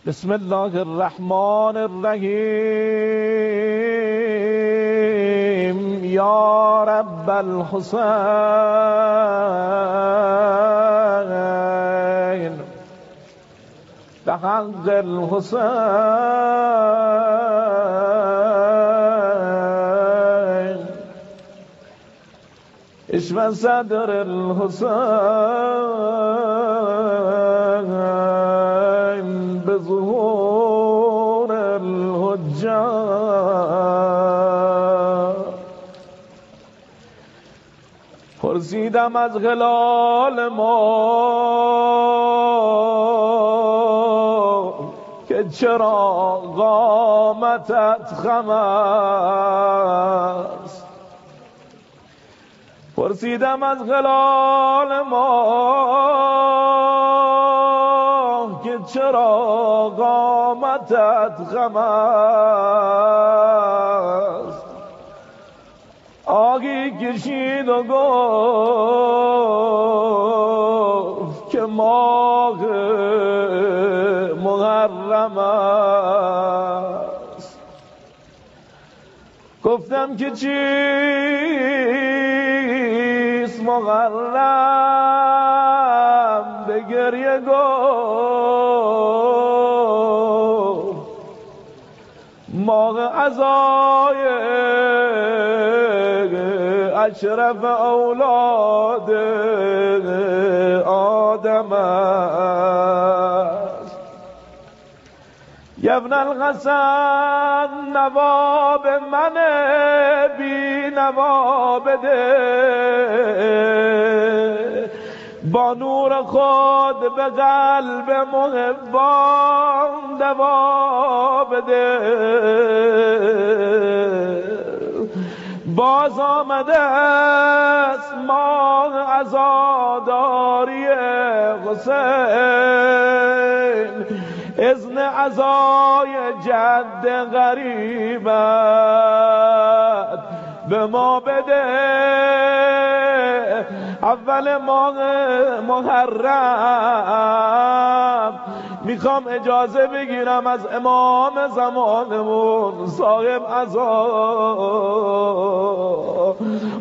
بسم الله الرحمن الرحیم. یا رب الحسین به حق الحسین اشف صدر الحسین به ظهور الحجه. پرسیدم از هلال ما که چرا قامتت خم است. پرسیدم از هلال ما که چرا قامتت خم است. آگی کشید و گفت که ماه محرم است. گفتم که چیست محرم؟ به گریه گفت ماه عزای اشرف اولاد آدم است. ابن الحسن نواب من بی نوا بده، با نور خود به قلب محبان دوا بده. باز آمده است ماه عزاداری حسین، اذن عزای جد غریبت به ما بده. اول ماه محرم میخوام اجازه بگیرم از امام زمانمون صاحب عزا.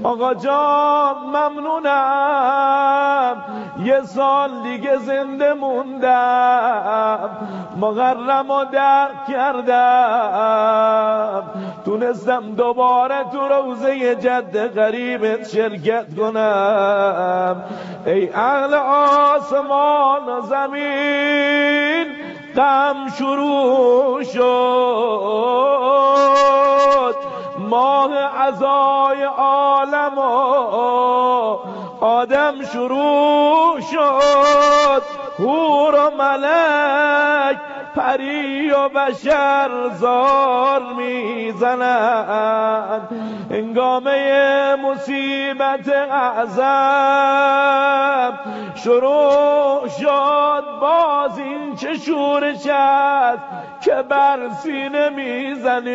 آقا جان ممنونم، یه سال دیگه زنده موندم، محرم رو درک کردم، تونستم دوباره تو روزه جد غریبت شرکت کنم. ای اهل آسمان و زمین، غم شروع شد، ماه عزای عالم و آدم شروع شد. حور و ملک پری و بشر زار میزنند، هنگامه مصیبت اعظم شروع شد. باز این چه شورش است که بر سینه میزنیم،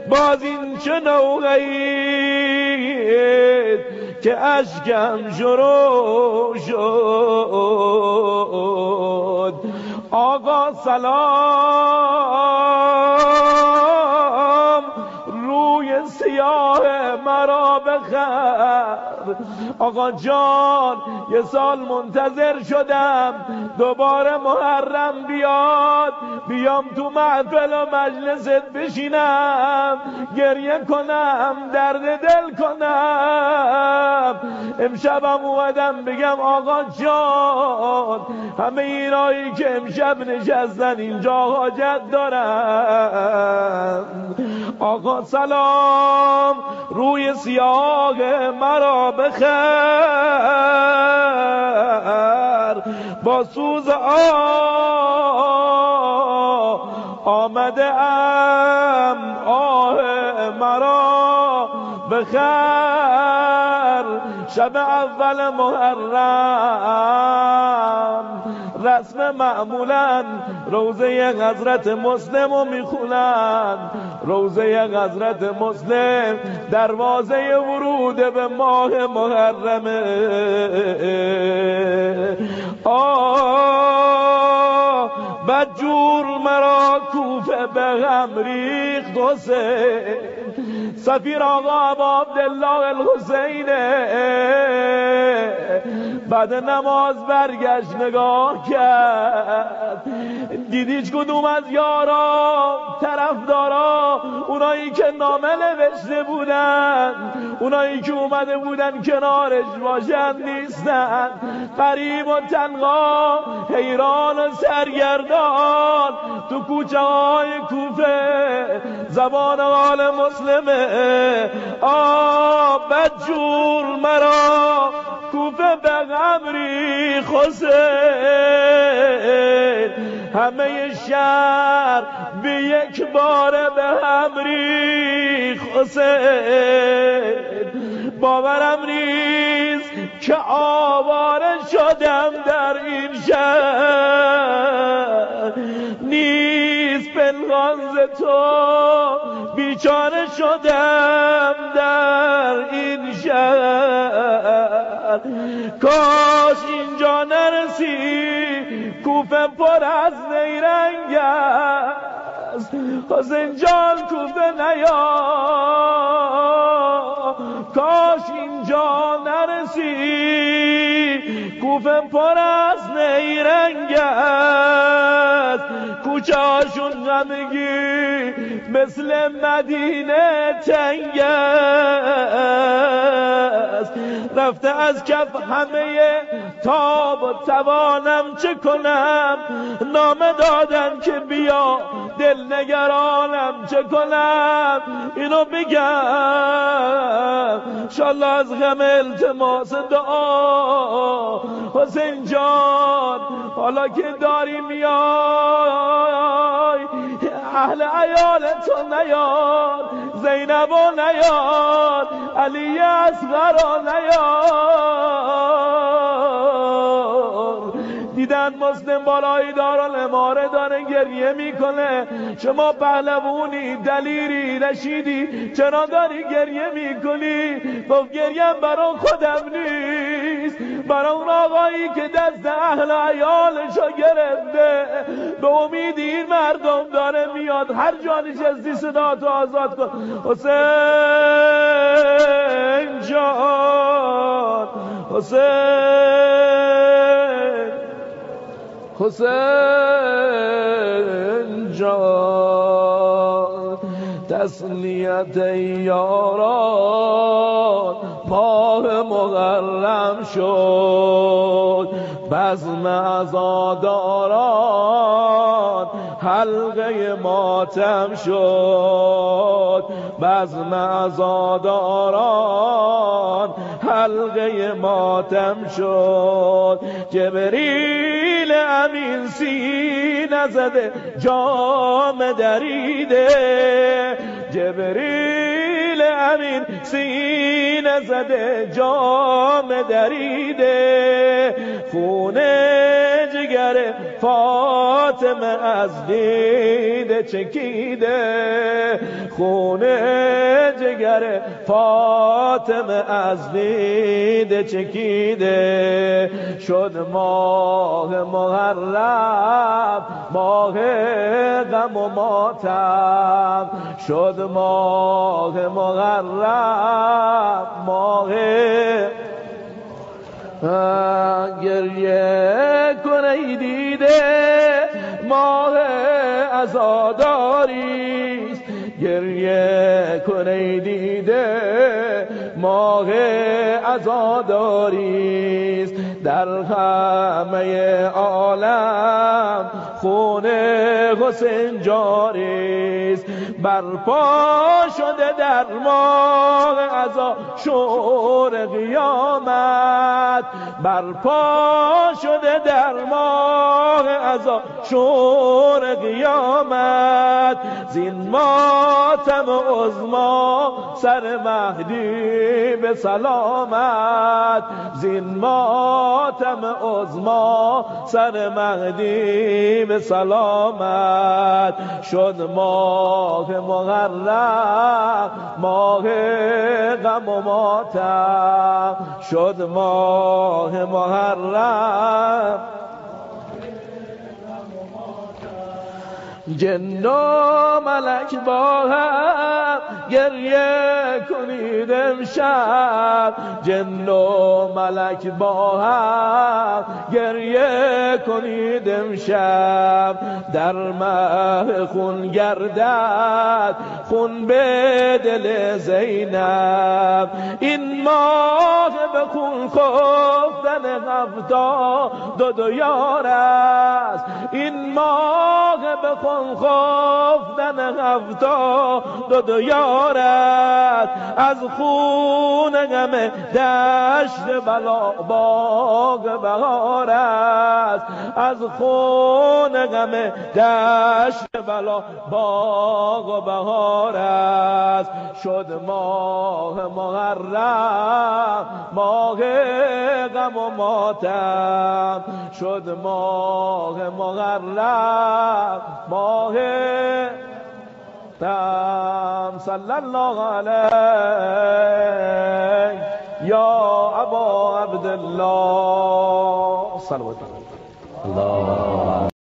باز این چه نوغه‌ای که اشکم شروع شد. آقا سلام، روی سیاه مرا بخر. آقا جان یه سال منتظر شدم دوباره محرم بیاد، بیام تو محفل و مجلست بشینم، گریه کنم، درد دل کنم. امشبم اومدم بگم آقا جان همه اینایی که امشب نشستن اینجا حاجت دارن. آقا سلام، روی سیاه مرا بخر. با سوز آمده ام، آه مرا بخر. شب اول محرم رسم معمولا روزه حضرت مسلم رو میخونن. روزه حضرت مسلم دروازه ورود به ماه محرمه. بدجور مرا کوفه به غم ریخت حسین. سفیر آقا ابا عبدالله الحسینه بعد نماز برگشت نگاه کرد، دید هیچ کدوم از یارا طرفدارا، اونایی که نامه نوشته بودن، اونایی که اومده بودن کنارش باشن نیستن. غریب و تنها، حیران و سرگردان تو کوچه های کوفه زبان حال مسلمه. بدجور مرا کوفه به غم ریخت حسین. همه شهر به یک باره به هم ریخت حسین. باورم نیست که آواره شدم در این شهر، نیست پنهان ز تو بیچاره شدم در این شهر. کاش اینجا نرسی، کوفه پر از نیرنگ است. حسین جان کوفه نیا، کاش اینجا نرسی، کوفه پر از نیرنگ است. کوچه هاشون غمگی مثل مدینه تنگ است. رفته از کف همه تاب و توانم، چه کنم؟ نامه دادن که بیا دل نگرانم، چه کنم؟ اینو بگم انشالله از غم التماس دعا. حسین جان حالا که داری میای، اهل عیالتو نیار، زینبو نیار، علی اصغرو نیار. دیدن مسلم بالای دارالاماره داره گریه میکنه، شما پهلوونی، دلیری، رشیدی، چرا داری گریه میکنی؟ گفت گریم برای خودم نیست، برای اون آقایی که دست اهل عیالشو گرفته. به امید این مردم داره میاد، هر جا نشستی صدا تو آزاد کن. حسین جان، حسین جان، تسلیت یاران ماه محرم شد، بزم عزاداران حلقه ماتم شد، بزم عزاداران حلقه ماتم شد. جبریل امین سینه زده جام دریده، جبریل امین سینه زده جام دریده. خونه جگر فاطمه از دیده چکیده، خونه جگر فاطمه از دیده چکیده. شد ماه محرم ماه غم و ماتم، شد ماه محرم ماه گریه کن ای دیده ماه عزاداریست، گریه کن ای دیده ماه عزاداریست. در همه عالم خون حسین جاریست، برپا شده در ماه عزا شور قیامت، برپا شده در ماه عزا شور قیامت. زین ماتم عظما سر مهدی به سلامت، زین ماتم عظما سر مهدی به سلامت. شد ماه محرم ماه غم و ماتم، شد ماه محرم جن و ملک با هم گریه کنید امشب، جن و ملک با هم گریه کنید امشب. در مه خون گردد خون به دل زینب، این ماه به خون خفتن دو یار است، این ماه به خون خفتن دو یار است. از خون غم دشت بلا باغ بهار است، از خون غم دشت بلا باغ بهار است. شد ماه محرم ماه غم و ماتم، شد ماه محرم ماه تم. صلی الله علیه یا ابا عبدالله. صلوات الله.